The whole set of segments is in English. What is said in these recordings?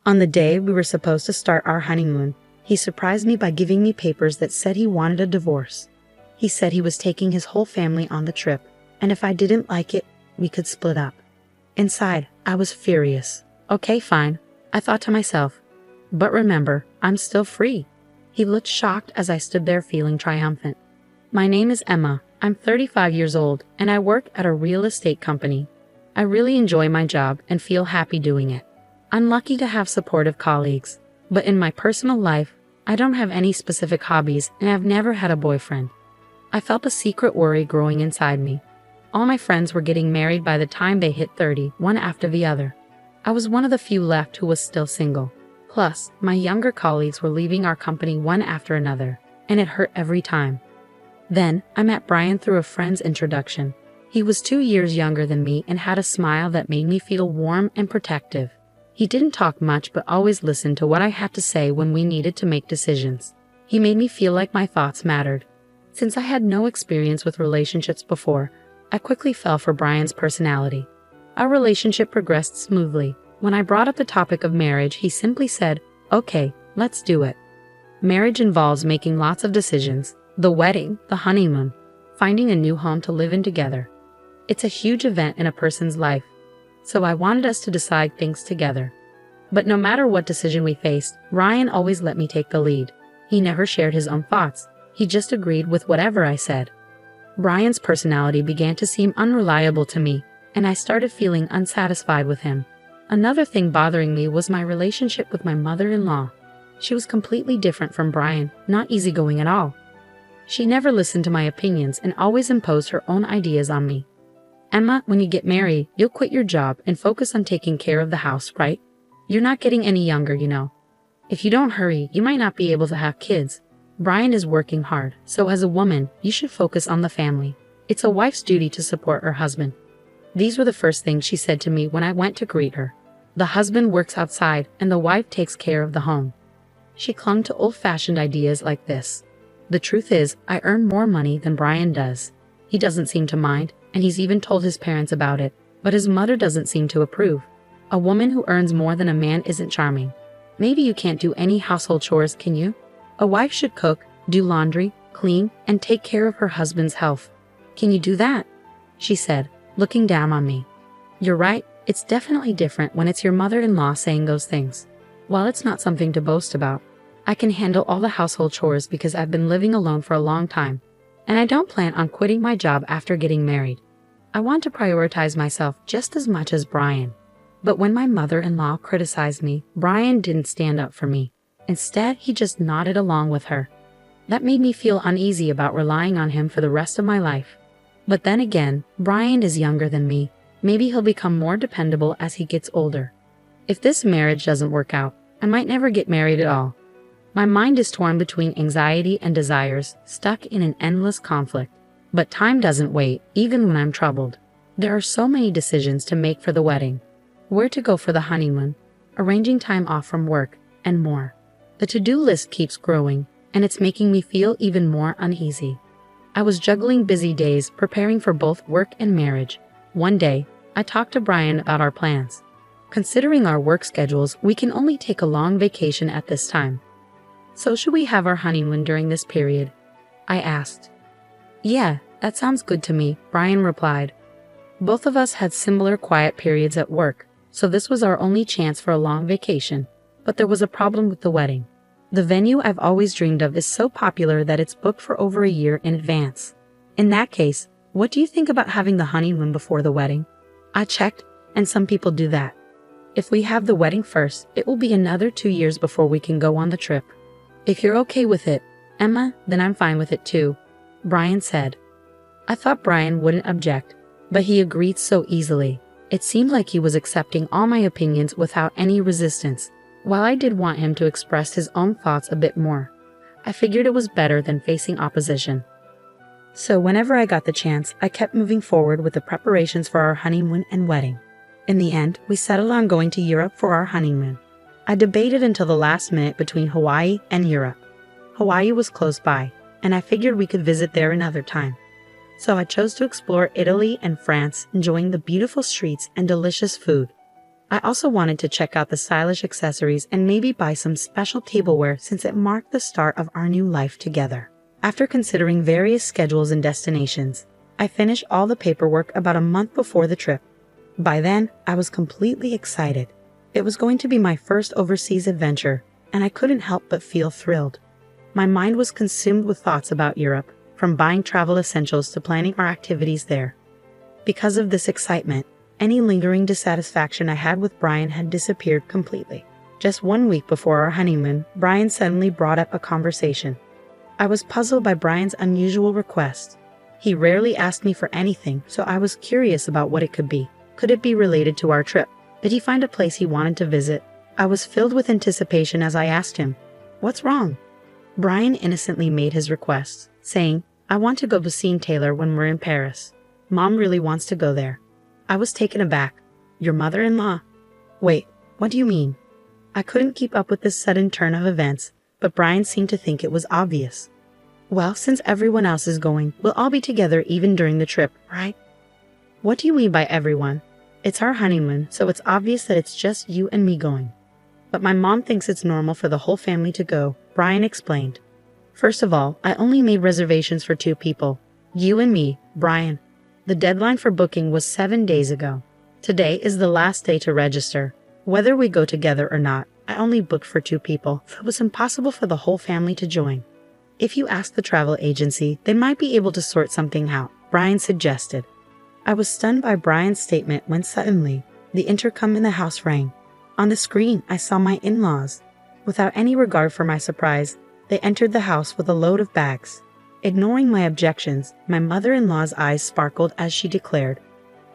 On the day we were supposed to start our honeymoon, he surprised me by giving me papers that said he wanted a divorce. He said he was taking his whole family on the trip, and if I didn't like it, we could split up. Inside, I was furious. Okay, fine, I thought to myself. But remember, I'm still free. He looked shocked as I stood there feeling triumphant. My name is Emma. I'm 35 years old, and I work at a real estate company. I really enjoy my job and feel happy doing it. I'm lucky to have supportive colleagues, but in my personal life, I don't have any specific hobbies and I've never had a boyfriend. I felt a secret worry growing inside me. All my friends were getting married by the time they hit 30, one after the other. I was one of the few left who was still single. Plus, my younger colleagues were leaving our company one after another, and it hurt every time. Then, I met Brian through a friend's introduction. He was 2 years younger than me and had a smile that made me feel warm and protective. He didn't talk much but always listened to what I had to say when we needed to make decisions. He made me feel like my thoughts mattered. Since I had no experience with relationships before, I quickly fell for Brian's personality. Our relationship progressed smoothly. When I brought up the topic of marriage, he simply said, "Okay, let's do it." Marriage involves making lots of decisions: the wedding, the honeymoon, finding a new home to live in together. It's a huge event in a person's life, so I wanted us to decide things together. But no matter what decision we faced, Ryan always let me take the lead. He never shared his own thoughts. He just agreed with whatever I said. Brian's personality began to seem unreliable to me, and I started feeling unsatisfied with him. Another thing bothering me was my relationship with my mother-in-law. She was completely different from Brian, not easygoing at all. She never listened to my opinions and always imposed her own ideas on me. "Emma, when you get married, you'll quit your job and focus on taking care of the house, right? You're not getting any younger, you know. If you don't hurry, you might not be able to have kids. Brian is working hard, so as a woman, you should focus on the family. It's a wife's duty to support her husband." These were the first things she said to me when I went to greet her. The husband works outside and the wife takes care of the home. She clung to old-fashioned ideas like this. The truth is, I earn more money than Brian does. He doesn't seem to mind, and he's even told his parents about it, but his mother doesn't seem to approve. A woman who earns more than a man isn't charming. Maybe you can't do any household chores, can you? A wife should cook, do laundry, clean, and take care of her husband's health. Can you do that? She said, looking down on me. You're right, it's definitely different when it's your mother-in-law saying those things. While it's not something to boast about, I can handle all the household chores because I've been living alone for a long time, and I don't plan on quitting my job after getting married. I want to prioritize myself just as much as Brian. But when my mother-in-law criticized me, Brian didn't stand up for me. Instead, he just nodded along with her. That made me feel uneasy about relying on him for the rest of my life. But then again, Brian is younger than me. Maybe he'll become more dependable as he gets older. If this marriage doesn't work out, I might never get married at all. My mind is torn between anxiety and desires, stuck in an endless conflict. But time doesn't wait, even when I'm troubled. There are so many decisions to make for the wedding. Where to go for the honeymoon, arranging time off from work, and more. The to-do list keeps growing, and it's making me feel even more uneasy. I was juggling busy days, preparing for both work and marriage. One day, I talked to Brian about our plans. Considering our work schedules, we can only take a long vacation at this time. So should we have our honeymoon during this period? I asked. Yeah, that sounds good to me, Brian replied. Both of us had similar quiet periods at work, so this was our only chance for a long vacation. But there was a problem with the wedding. The venue I've always dreamed of is so popular that it's booked for over a year in advance. In that case, what do you think about having the honeymoon before the wedding? I checked, and some people do that. If we have the wedding first, it will be another 2 years before we can go on the trip. If you're okay with it, Emma, then I'm fine with it too, Brian said. I thought Brian wouldn't object, but he agreed so easily. It seemed like he was accepting all my opinions without any resistance. While I did want him to express his own thoughts a bit more, I figured it was better than facing opposition. So whenever I got the chance, I kept moving forward with the preparations for our honeymoon and wedding. In the end, we settled on going to Europe for our honeymoon. I debated until the last minute between Hawaii and Europe. Hawaii was close by, and I figured we could visit there another time. So I chose to explore Italy and France, enjoying the beautiful streets and delicious food. I also wanted to check out the stylish accessories and maybe buy some special tableware since it marked the start of our new life together. After considering various schedules and destinations, I finished all the paperwork about a month before the trip. By then, I was completely excited. It was going to be my first overseas adventure, and I couldn't help but feel thrilled. My mind was consumed with thoughts about Europe, from buying travel essentials to planning our activities there. Because of this excitement, any lingering dissatisfaction I had with Brian had disappeared completely. Just 1 week before our honeymoon, Brian suddenly brought up a conversation. I was puzzled by Brian's unusual request. He rarely asked me for anything, so I was curious about what it could be. Could it be related to our trip? Did he find a place he wanted to visit? I was filled with anticipation as I asked him, "What's wrong?" Brian innocently made his request, saying, "I want to go to see Taylor when we're in Paris. Mom really wants to go there." I was taken aback. "Your mother-in-law?" "Wait, what do you mean?" I couldn't keep up with this sudden turn of events, but Brian seemed to think it was obvious. "Well, since everyone else is going, we'll all be together even during the trip, right?" "What do you mean by everyone?" "It's our honeymoon, so it's obvious that it's just you and me going." "But my mom thinks it's normal for the whole family to go," Brian explained. "First of all, I only made reservations for 2 people. You and me, Brian. The deadline for booking was 7 days ago. Today is the last day to register. Whether we go together or not, I only booked for 2 people, so it was impossible for the whole family to join. If you ask the travel agency, they might be able to sort something out," Brian suggested. I was stunned by Brian's statement when suddenly, the intercom in the house rang. On the screen, I saw my in-laws. Without any regard for my surprise, they entered the house with a load of bags. Ignoring my objections, my mother-in-law's eyes sparkled as she declared,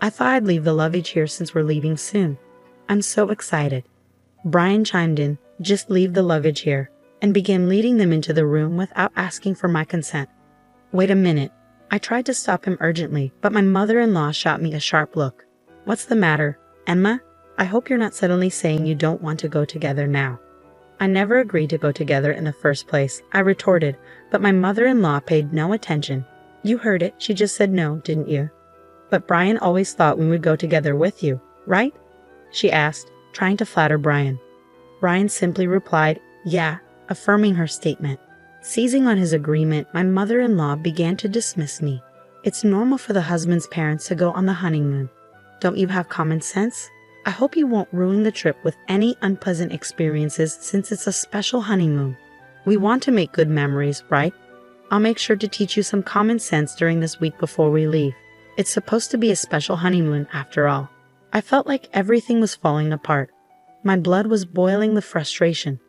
"I thought I'd leave the luggage here since we're leaving soon. I'm so excited." Brian chimed in, "Just leave the luggage here," and began leading them into the room without asking for my consent. "Wait a minute." I tried to stop him urgently, but my mother-in-law shot me a sharp look. "What's the matter, Emma? I hope you're not suddenly saying you don't want to go together now." "I never agreed to go together in the first place," I retorted, but my mother-in-law paid no attention. "You heard it, she just said no, didn't you?" "But Brian always thought we would go together with you, right?" she asked, trying to flatter Brian. Brian simply replied, "Yeah," affirming her statement. Seizing on his agreement, my mother-in-law began to dismiss me. "It's normal for the husband's parents to go on the honeymoon. Don't you have common sense? I hope you won't ruin the trip with any unpleasant experiences since it's a special honeymoon. We want to make good memories, right? I'll make sure to teach you some common sense during this week before we leave. It's supposed to be a special honeymoon after all." I felt like everything was falling apart. My blood was boiling with frustration.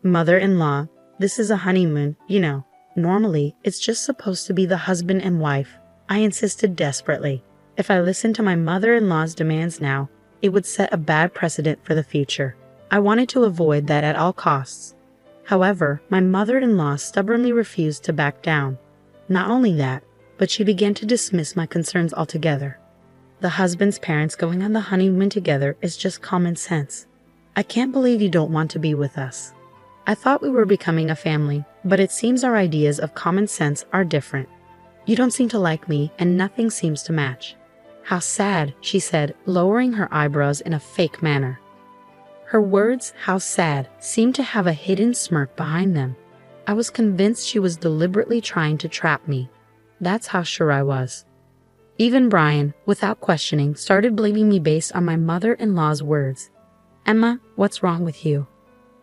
"Mother-in-law, this is a honeymoon, you know. Normally, it's just supposed to be the husband and wife," I insisted desperately. If I listened to my mother-in-law's demands now, it would set a bad precedent for the future. I wanted to avoid that at all costs. However, my mother-in-law stubbornly refused to back down. Not only that, but she began to dismiss my concerns altogether. "The husband's parents going on the honeymoon together is just common sense. I can't believe you don't want to be with us. I thought we were becoming a family, but it seems our ideas of common sense are different. You don't seem to like me, and nothing seems to match." "How sad," she said, lowering her eyebrows in a fake manner. Her words, "how sad," seemed to have a hidden smirk behind them. I was convinced she was deliberately trying to trap me. That's how sure I was. Even Brian, without questioning, started blaming me based on my mother-in-law's words. "Emma, what's wrong with you?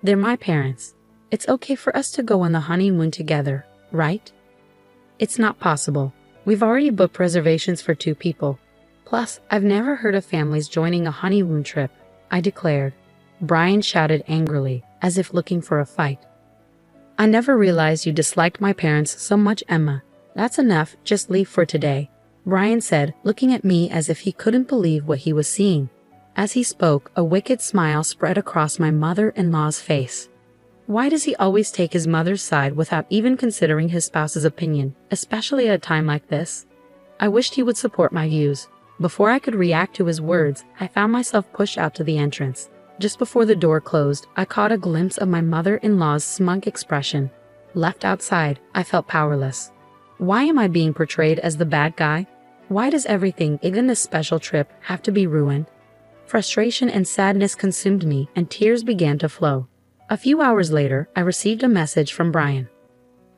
They're my parents. It's okay for us to go on the honeymoon together, right?" "It's not possible. We've already booked reservations for 2 people. Plus, I've never heard of families joining a honeymoon trip," I declared. Brian shouted angrily, as if looking for a fight. "I never realized you disliked my parents so much, Emma. That's enough, just leave for today," Brian said, looking at me as if he couldn't believe what he was seeing. As he spoke, a wicked smile spread across my mother-in-law's face. Why does he always take his mother's side without even considering his spouse's opinion, especially at a time like this? I wished he would support my views. Before I could react to his words, I found myself pushed out to the entrance. Just before the door closed, I caught a glimpse of my mother-in-law's smug expression. Left outside, I felt powerless. Why am I being portrayed as the bad guy? Why does everything, even this special trip, have to be ruined? Frustration and sadness consumed me, and tears began to flow. A few hours later, I received a message from Brian.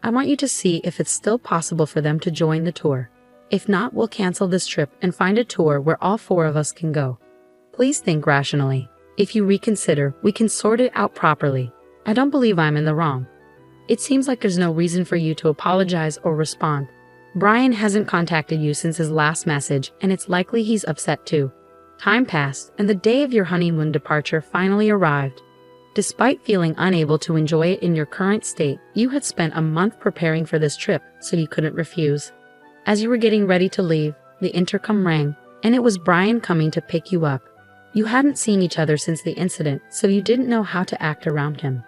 I want you to see if it's still possible for them to join the tour. If not, we'll cancel this trip and find a tour where all four of us can go. Please think rationally. If you reconsider, we can sort it out properly. I don't believe I'm in the wrong. It seems like there's no reason for you to apologize or respond. Brian hasn't contacted you since his last message, and it's likely he's upset too. Time passed, and the day of your honeymoon departure finally arrived. Despite feeling unable to enjoy it in your current state, you had spent a month preparing for this trip, so you couldn't refuse. As you were getting ready to leave, the intercom rang, and it was Brian coming to pick you up. You hadn't seen each other since the incident, so you didn't know how to act around him.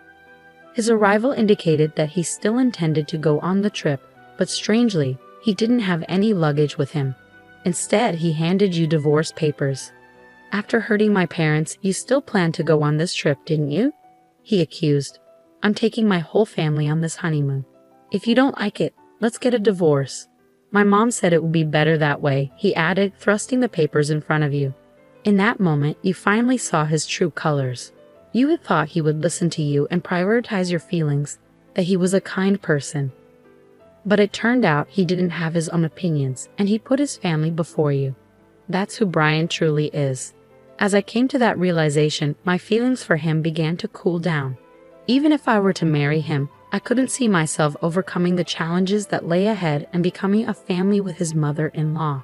His arrival indicated that he still intended to go on the trip, but strangely, he didn't have any luggage with him. Instead, he handed you divorce papers. After hurting my parents, you still planned to go on this trip, didn't you? He accused. I'm taking my whole family on this honeymoon. If you don't like it, let's get a divorce. My mom said it would be better that way, he added, thrusting the papers in front of you. In that moment, you finally saw his true colors. You had thought he would listen to you and prioritize your feelings, that he was a kind person. But it turned out he didn't have his own opinions, and he put his family before you. That's who Brian truly is. As I came to that realization, my feelings for him began to cool down. Even if I were to marry him, I couldn't see myself overcoming the challenges that lay ahead and becoming a family with his mother-in-law.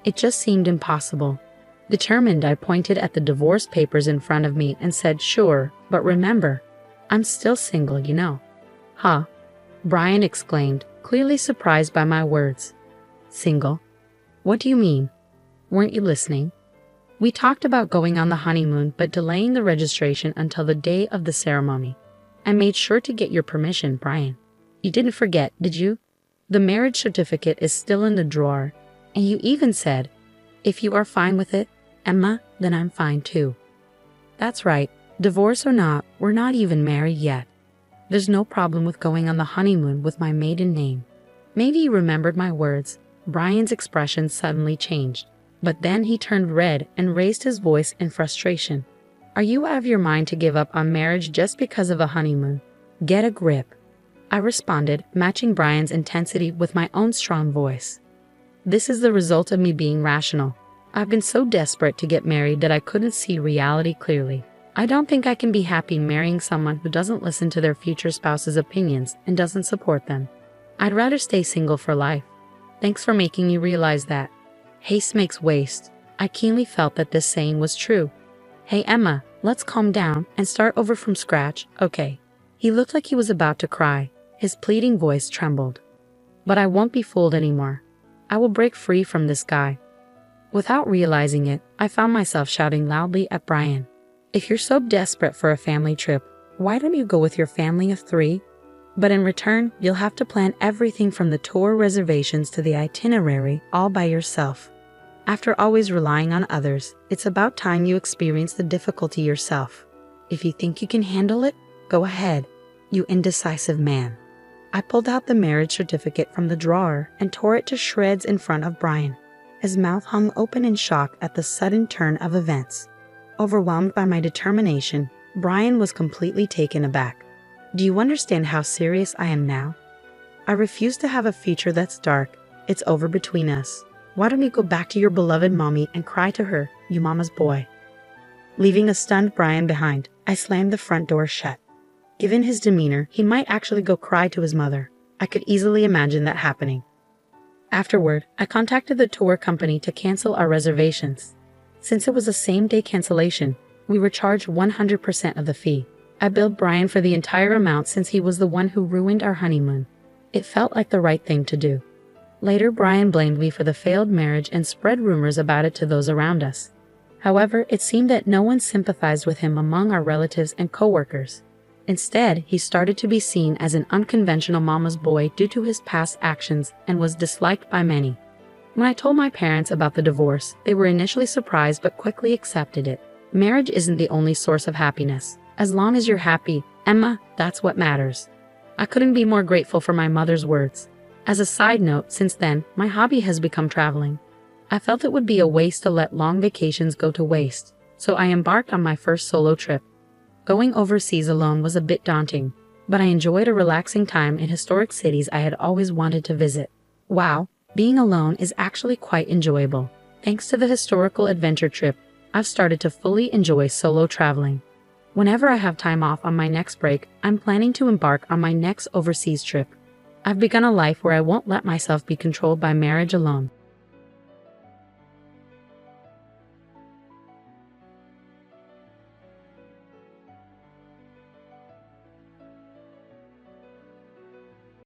It just seemed impossible. Determined, I pointed at the divorce papers in front of me and said, "Sure, but remember, I'm still single, you know." "Huh?" Brian exclaimed, clearly surprised by my words. "Single? What do you mean? Weren't you listening? We talked about going on the honeymoon but delaying the registration until the day of the ceremony. I made sure to get your permission, Brian. You didn't forget, did you? The marriage certificate is still in the drawer, and you even said, 'If you are fine with it, Emma, then I'm fine too.' That's right, divorce or not, we're not even married yet. There's no problem with going on the honeymoon with my maiden name." Maybe you remembered my words. Brian's expression suddenly changed, but then he turned red and raised his voice in frustration. "Are you out of your mind to give up on marriage just because of a honeymoon? Get a grip." I responded, matching Brian's intensity with my own strong voice. "This is the result of me being rational. I've been so desperate to get married that I couldn't see reality clearly. I don't think I can be happy marrying someone who doesn't listen to their future spouse's opinions and doesn't support them. I'd rather stay single for life. Thanks for making me realize that. Haste makes waste." I keenly felt that this saying was true. "Hey Emma, let's calm down and start over from scratch, okay?" He looked like he was about to cry. His pleading voice trembled. "But I won't be fooled anymore. I will break free from this guy." Without realizing it, I found myself shouting loudly at Brian. "If you're so desperate for a family trip, why don't you go with your family of 3? But in return, you'll have to plan everything from the tour reservations to the itinerary all by yourself. After always relying on others, it's about time you experience the difficulty yourself. If you think you can handle it, go ahead, you indecisive man." I pulled out the marriage certificate from the drawer and tore it to shreds in front of Brian. His mouth hung open in shock at the sudden turn of events. Overwhelmed by my determination, Brian was completely taken aback. "Do you understand how serious I am now? I refuse to have a future that's dark. It's over between us. Why don't you go back to your beloved mommy and cry to her, you mama's boy?" Leaving a stunned Brian behind, I slammed the front door shut. Given his demeanor, he might actually go cry to his mother. I could easily imagine that happening. Afterward, I contacted the tour company to cancel our reservations. Since it was a same-day cancellation, we were charged 100% of the fee. I billed Brian for the entire amount since he was the one who ruined our honeymoon. It felt like the right thing to do. Later, Brian blamed me for the failed marriage and spread rumors about it to those around us. However, it seemed that no one sympathized with him among our relatives and coworkers. Instead, he started to be seen as an unconventional mama's boy due to his past actions and was disliked by many. When I told my parents about the divorce, they were initially surprised but quickly accepted it. Marriage isn't the only source of happiness. As long as you're happy, Emma, that's what matters. I couldn't be more grateful for my mother's words. As a side note, since then, my hobby has become traveling. I felt it would be a waste to let long vacations go to waste, So I embarked on my first solo trip. Going overseas alone was a bit daunting, but I enjoyed a relaxing time in historic cities I had always wanted to visit. Wow, being alone is actually quite enjoyable. Thanks to the historical adventure trip, I've started to fully enjoy solo traveling. Whenever I have time off on my next break, I'm planning to embark on my next overseas trip. I've begun a life where I won't let myself be controlled by marriage alone.